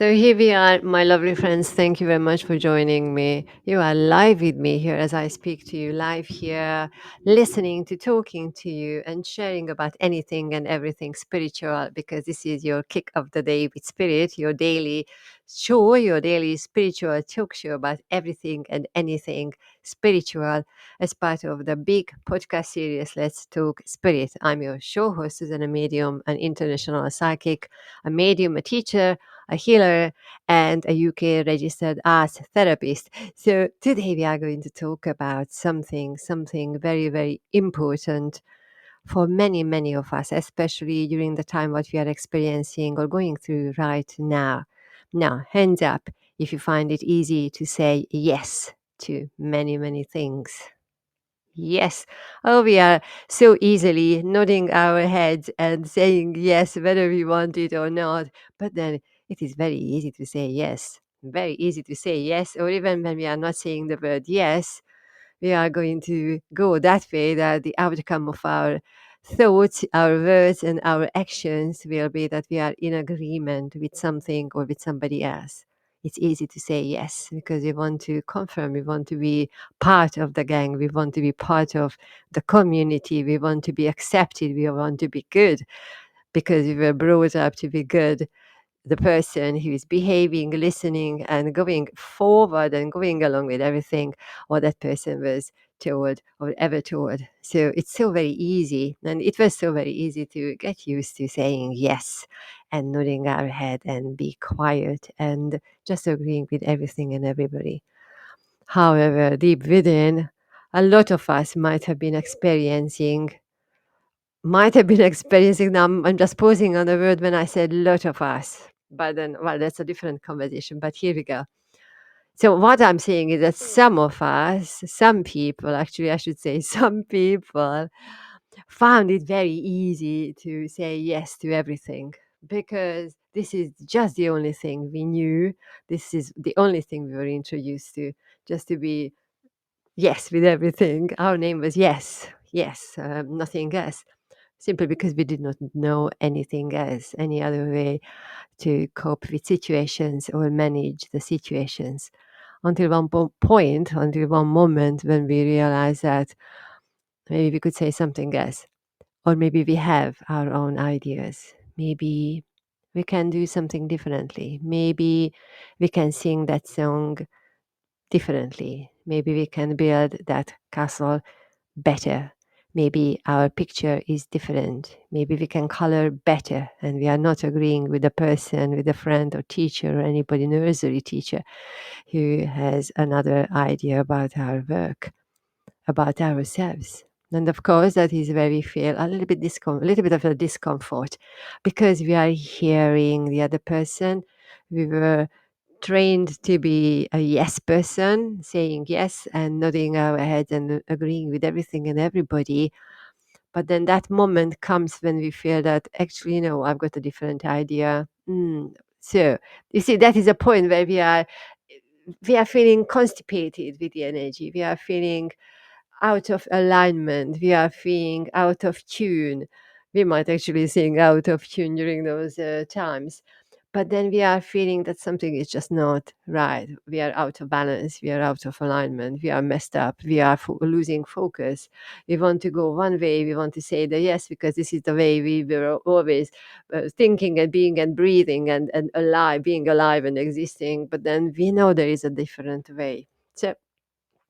So here we are, my lovely friends. Thank you very much for joining me. You are live with me here as I speak to you, live here, listening to, talking to you, and sharing about anything and everything spiritual because this is your kick of the day with spirit, your daily show, your daily spiritual talk show about everything and anything spiritual as part of the big podcast series, Let's Talk Spirit. I'm your show host, Susan, a medium, an international psychic, a medium, a teacher, a healer, and a UK registered art therapist. So today we are going to talk about something very, very important for many, many of us, especially during the time what we are experiencing or going through right now. Now, hands up if you find it easy to say yes to many, many things. Yes. Oh, we are so easily nodding our heads and saying yes, whether we want it or not. But then it is very easy to say yes. Very easy to say yes. Or even when we are not saying the word yes, we are going to go that way that the outcome of our thoughts, our words, and our actions will be that we are in agreement with something or with somebody else. It's easy to say yes because we want to confirm, we want to be part of the gang, we want to be part of the community, we want to be accepted, we want to be good because we were brought up to be good, the person who is behaving, listening, and going forward and going along with everything what that person was told or ever told. So it's so very easy. And it was so very easy to get used to saying yes and nodding our head and be quiet and just agreeing with everything and everybody. However, deep within, a lot of us might have been experiencing now. I'm just pausing on the word when I said lot of us. But then, well, that's a different conversation. But here we go. So what I'm saying is that some of us, some people, actually, I should say, some people found it very easy to say yes to everything because this is just the only thing we knew. This is the only thing we were introduced to, just to be yes with everything. Our name was yes, yes, nothing else simply because we did not know anything else, any other way to cope with situations or manage the situations. Until one point, until one moment when we realized that maybe we could say something else, or maybe we have our own ideas. Maybe we can do something differently. Maybe we can sing that song differently. Maybe we can build that castle better. Maybe our picture is different. Maybe we can color better and we are not agreeing with the person, with a friend or teacher or anybody, nursery teacher who has another idea about our work, about ourselves. And of course, that is where we feel a little bit a little bit of a discomfort because we are hearing the other person. We were trained to be a yes person, saying yes and nodding our heads and agreeing with everything and everybody. But then that moment comes when we feel that actually, no, I've got a different idea. So you see, that is a point where we are feeling constipated with the energy. We are feeling out of alignment. We are feeling out of tune. We might actually sing out of tune during those times. But then we are feeling that something is just not right. We are out of balance. We are out of alignment. We are messed up. We are losing focus. We want to go one way. We want to say the yes because this is the way we were always thinking and being and breathing and alive, being alive and existing. But then we know there is a different way. So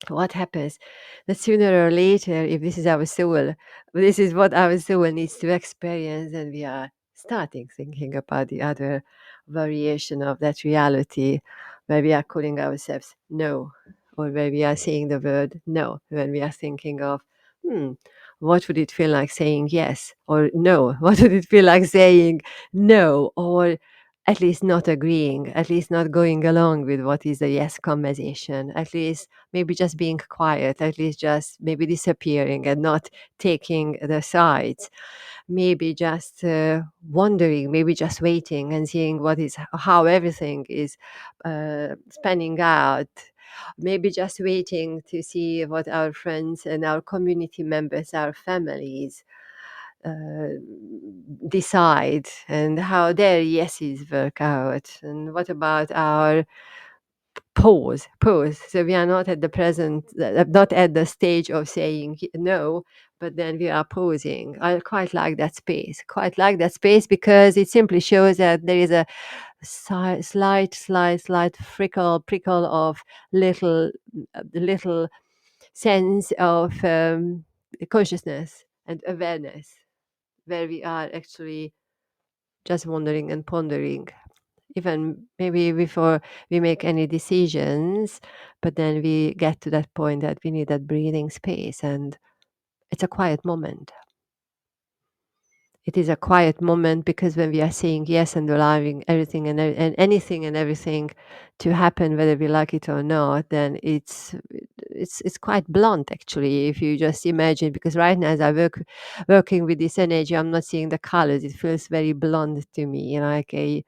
what happens that sooner or later, if this is our soul, this is what our soul needs to experience, and we are starting thinking about the other variation of that reality where we are calling ourselves no, or where we are saying the word no, when we are thinking of, hmm, what would it feel like saying yes, or no, what would it feel like saying no, or at least not agreeing, at least not going along with what is the yes conversation, at least maybe just being quiet, at least just maybe disappearing and not taking the sides, maybe just wondering, maybe just waiting and seeing how everything is spanning out, maybe just waiting to see what our friends and our community members, our families, uh, decide, and how their yeses work out. And what about our pause? So we are not at the present, not at the stage of saying no, but then we are pausing. I quite like that space. Quite like that space because it simply shows that there is a slight prickle of little sense of consciousness and awareness, where we are actually just wondering and pondering, even maybe before we make any decisions. But then we get to that point that we need that breathing space, and it's a quiet moment. It is a quiet moment because when we are saying yes and allowing everything and anything and everything to happen, whether we like it or not, then it's quite blunt actually. If you just imagine, because right now as I working with this energy, I'm not seeing the colors. It feels very blunt to me, like a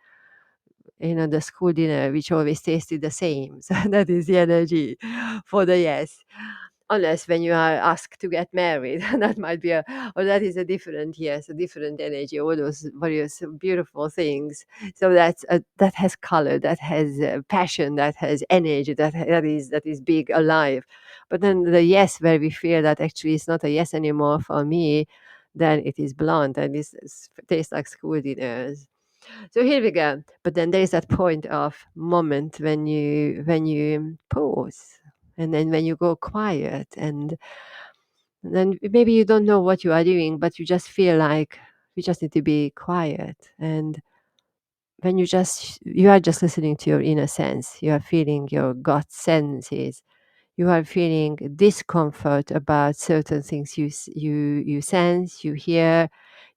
the school dinner which always tasted the same. So that is the energy for the yes. Unless when you are asked to get married, that might be or that is a different yes, a different energy, all those various beautiful things. So that has color, that has passion, that has energy, that is big, alive. But then the yes, where we feel that actually it's not a yes anymore for me, then it is blunt and it tastes like school dinners. So here we go. But then there is that point of moment when you pause, and then when you go quiet, and then maybe you don't know what you are doing, but you just feel like you just need to be quiet. And when you are just listening to your inner sense, you are feeling your gut senses, you are feeling discomfort about certain things you sense, you hear,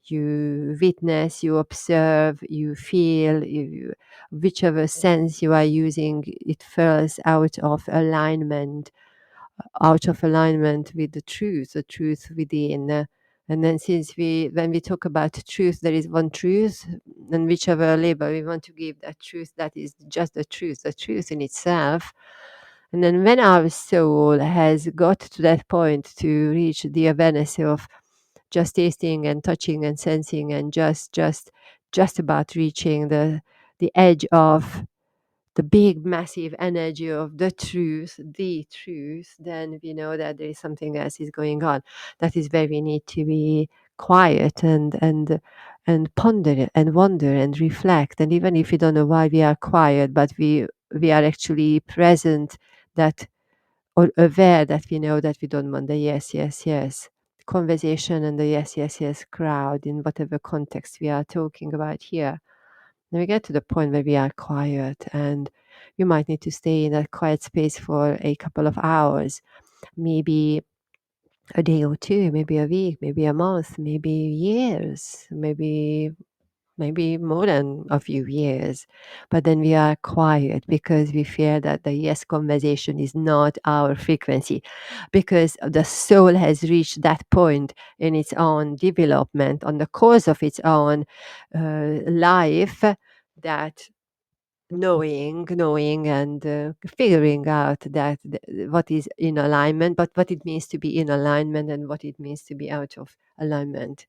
you witness, you observe, you feel, whichever sense you are using, it feels out of alignment with the truth within. And then when we talk about truth, there is one truth, and whichever label we want to give that truth, that is just the truth in itself. And then when our soul has got to that point to reach the awareness of just tasting and touching and sensing and just about reaching the edge of the big massive energy of the truth, then we know that there is something else is going on. That is where we need to be quiet and ponder and wonder and reflect. And even if we don't know why we are quiet, but we are actually present, that or aware that we know that we don't want the yes conversation and the yes crowd in whatever context we are talking about here. Then we get to the point where we are quiet, and you might need to stay in that quiet space for a couple of hours, maybe a day or two, maybe a week, maybe a month, maybe years, maybe more than a few years. But then we are quiet because we fear that the yes conversation is not our frequency, because the soul has reached that point in its own development, on the course of its own life, that knowing and figuring out that what is in alignment, but what it means to be in alignment and what it means to be out of alignment.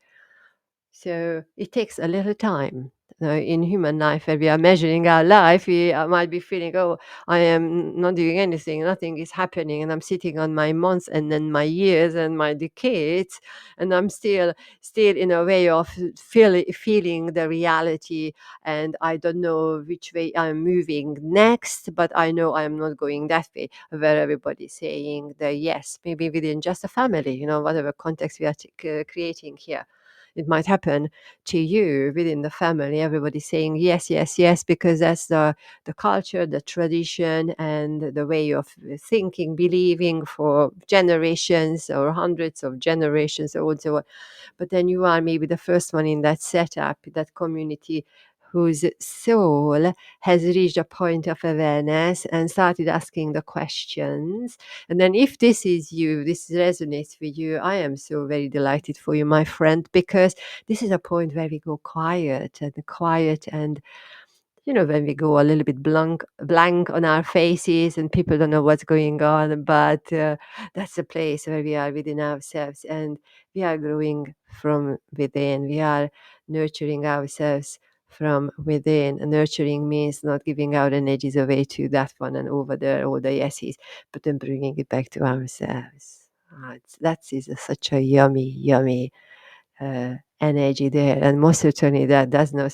So it takes a little time. In human life, where we are measuring our life, we might be feeling, oh, I am not doing anything, nothing is happening, and I'm sitting on my months and then my years and my decades, and I'm still in a way of feeling the reality, and I don't know which way I'm moving next, but I know I'm not going that way, where everybody's saying the yes, maybe within just a family, whatever context we are creating here. It might happen to you within the family, everybody saying yes, because that's the culture, the tradition, and the way of thinking, believing for generations or hundreds of generations or so on. But then you are maybe the first one in that setup, that community, whose soul has reached a point of awareness and started asking the questions. And then if this is you, this resonates with you, I am so very delighted for you, my friend, because this is a point where we go quiet and when we go a little bit blank on our faces and people don't know what's going on, but that's the place where we are within ourselves and we are growing from within. We are nurturing ourselves from within. And nurturing means not giving our energies away to that one and over there, all the yeses, but then bringing it back to ourselves. That is such a yummy, yummy energy there. And most certainly that does not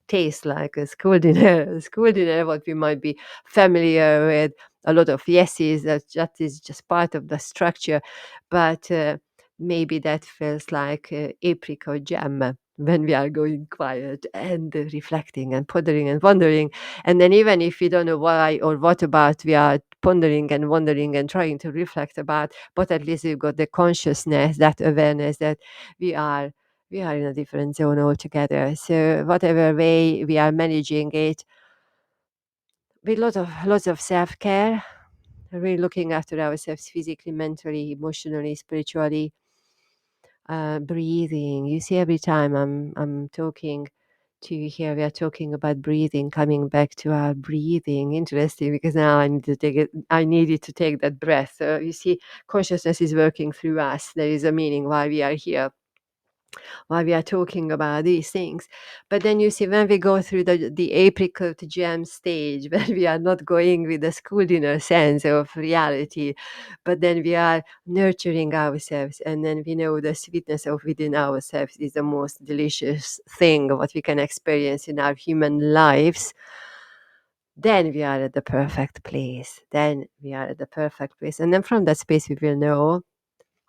taste like a school dinner. A school dinner, what we might be familiar with, a lot of yeses, that is just part of the structure. But maybe that feels like apricot jam when we are going quiet and reflecting and pondering and wondering. And then even if we don't know why or what about we are pondering and wondering and trying to reflect about, but at least we've got the consciousness, that awareness that we are we are in a different zone altogether. So whatever way we are managing it, with lots of self-care, really looking after ourselves physically, mentally, emotionally, spiritually, breathing. You see, every time I'm talking to you here, we are talking about breathing, coming back to our breathing. Interesting, because now I need to take it. I needed to take that breath. So you see, consciousness is working through us. There is a meaning why we are here, while we are talking about these things. But then you see, when we go through the apricot jam stage, where we are not going with the school dinner sense of reality, but then we are nurturing ourselves, and then we know the sweetness of within ourselves is the most delicious thing what we can experience in our human lives. Then we are at the perfect place. Then we are at the perfect place. And then from that space, we will know,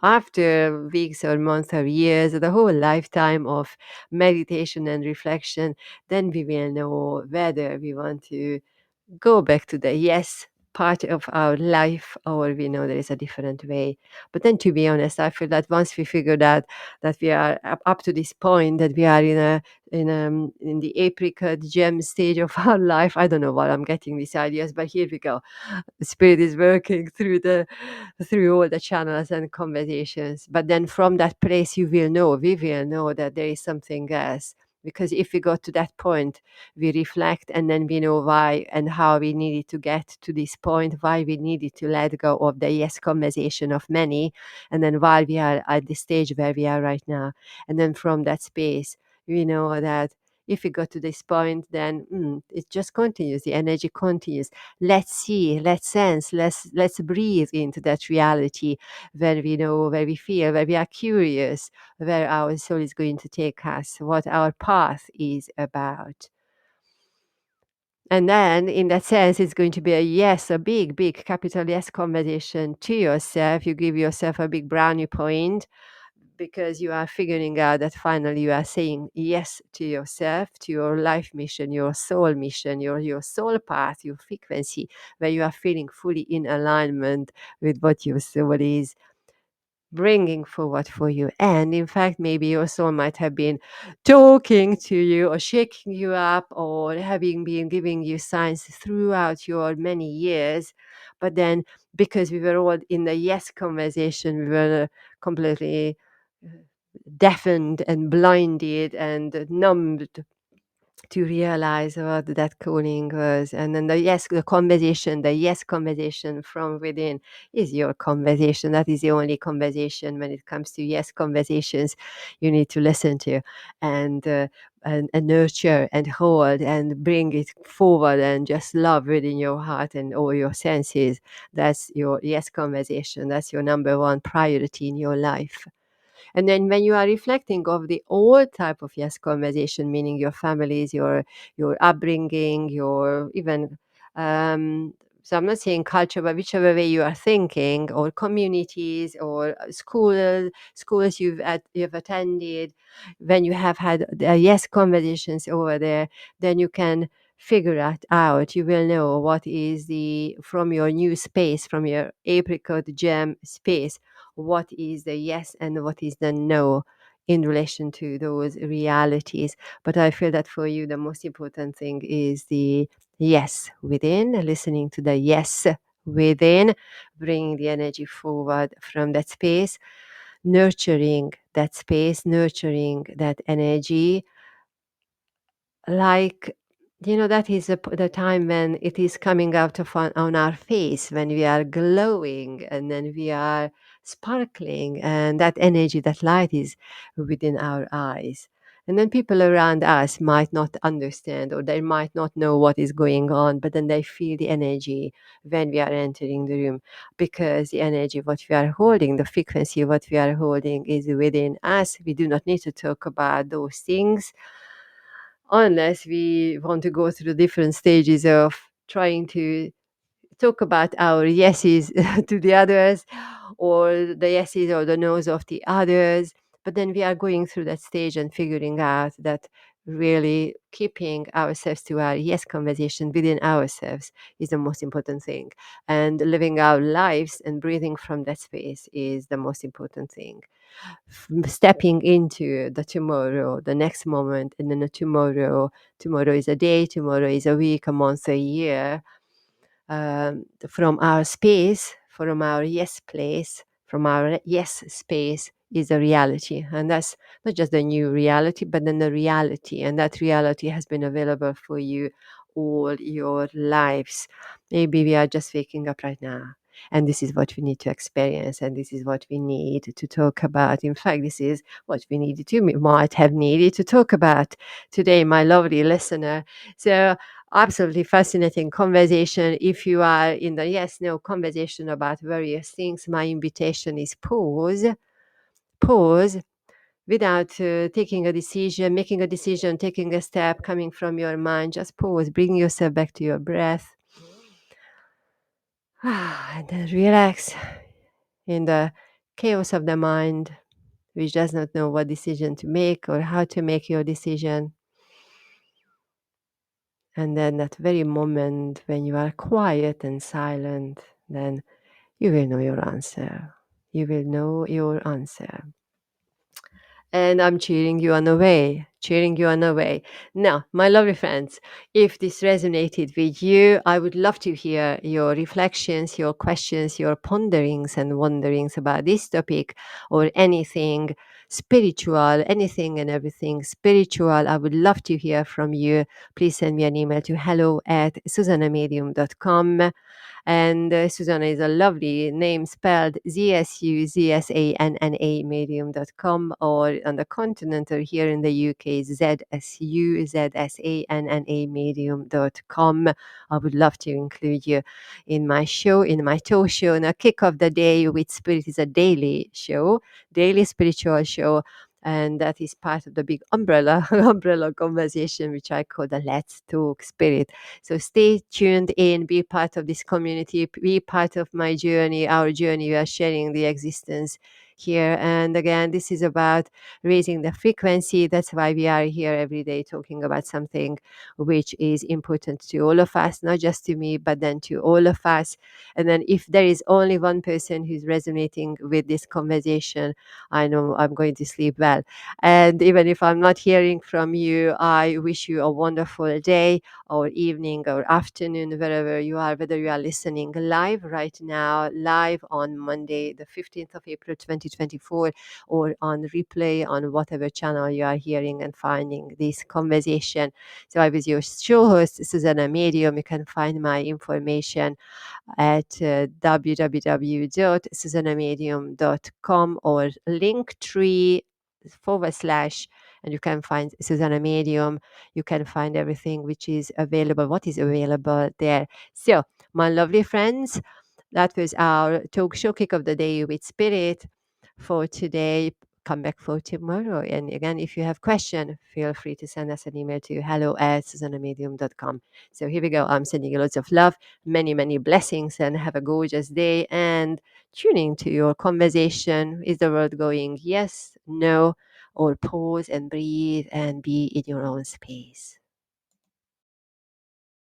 after weeks or months or years, the whole lifetime of meditation and reflection, then we will know whether we want to go back to the yes part of our life, or we know there is a different way. But then, to be honest, I feel that once we figured out that we are up to this point, that we are in the apricot gem stage of our life. I don't know where I'm getting these ideas, but here we go. The spirit is working through all the channels and conversations. But then from that place, we will know that there is something else. Because if we got to that point, we reflect, and then we know why and how we needed to get to this point, why we needed to let go of the yes conversation of many, and then why we are at the stage where we are right now. And then from that space, we know that if we got to this point, then it just continues. The energy continues. Let's see, let's sense, let's breathe into that reality where we know, where we feel, where we are curious, where our soul is going to take us, what our path is about. And then, in that sense, it's going to be a yes, a big, big capital yes conversation to yourself. You give yourself a big brownie point, because you are figuring out that finally you are saying yes to yourself, to your life mission, your soul path, your frequency, where you are feeling fully in alignment with what your soul is bringing forward for you. And in fact, maybe your soul might have been talking to you or shaking you up or having been giving you signs throughout your many years. But then, because we were all in the yes conversation, we were completely deafened and blinded and numbed to realize what that calling was. And then the yes conversation from within is your conversation. That is the only conversation when it comes to yes conversations you need to listen to, and and nurture and hold and bring it forward and just love within your heart and all your senses. That's your yes conversation. That's your number one priority in your life. And then when you are reflecting of the old type of yes conversation, meaning your families, your upbringing, your even so I'm not saying culture, but whichever way you are thinking, or communities, or schools you've attended, when you have had yes conversations over there, then you can figure it out. You will know what is the from your new space, from your apricot gem space, what is the yes and what is the no in relation to those realities. But I feel that for you, the most important thing is the yes within, listening to the yes within, bringing the energy forward from that space, nurturing that space, nurturing that energy, like That is the time when it is coming out of on our face, when we are glowing and then we are sparkling, and that energy, that light is within our eyes. And then people around us might not understand, or they might not know what is going on, but then they feel the energy when we are entering the room, because the energy, what we are holding, the frequency, what we are holding is within us. We do not need to talk about those things unless we want to go through different stages of trying to talk about our yeses to the others, or the yeses or the nos of the others. But then we are going through that stage and figuring out that really keeping ourselves to our yes conversation within ourselves is the most important thing. And living our lives and breathing from that space is the most important thing. Stepping into the tomorrow, the next moment, and then the tomorrow. Tomorrow is a day, tomorrow is a week, a month, a year. From our space, from our yes place, from our yes space is a reality. And that's not just a new reality, but then the reality. And that reality has been available for you all your lives. Maybe we are just waking up right now. And this is what we need to experience, and this is what we need to talk about. In fact, this is what we needed to might have needed to talk about today, my lovely listener. So absolutely fascinating conversation. If you are in the yes no conversation about various things, my invitation is pause without taking a decision, making a decision, taking a step, coming from your mind. Just pause, bring yourself back to your breath. And then relax in the chaos of the mind, which does not know what decision to make or how to make your decision. And then that very moment when you are quiet and silent, then you will know your answer. You will know your answer. And I'm cheering you on the way, cheering you on the way. Now, my lovely friends, if this resonated with you, I would love to hear your reflections, your questions, your ponderings and wonderings about this topic, or anything spiritual, anything and everything spiritual. I would love to hear from you. Please send me an email to hello@susanamedium.com. And Susanna is a lovely name, spelled ZSUZSANNA medium.com, or on the continent or here in the UK, ZSUZSANNA medium.com. I would love to include you in my show, in my talk show. Now, Kick Off the Day with Spirit is a daily show, daily spiritual show. And that is part of the big umbrella conversation, which I call the Let's Talk Spirit. So stay tuned in, be part of this community, be part of my journey, our journey. We are sharing the existence here. And again, this is about raising the frequency. That's why we are here every day talking about something which is important to all of us, not just to me, but then to all of us. And then if there is only one person who's resonating with this conversation, I know I'm going to sleep well. And even if I'm not hearing from you, I wish you a wonderful day or evening or afternoon, wherever you are, whether you are listening live right now, live on Monday, the 15th of April, 2024, or on replay on whatever channel you are hearing and finding this conversation. So I was your show host, Susanna Medium. You can find my information at www.susanamedium.com or linktree/, and you can find Susanna Medium. You can find everything which is available, what is available there. So, my lovely friends, that was our talk show Kick of the Day with Spirit for today. Come back for tomorrow. And again, if you have question, feel free to send us an email to hello@susanamedium.com. So here we go. I'm sending you lots of love, many, many blessings, and have a gorgeous day. And tuning to your conversation. Is the world going yes, no, or pause and breathe and be in your own space?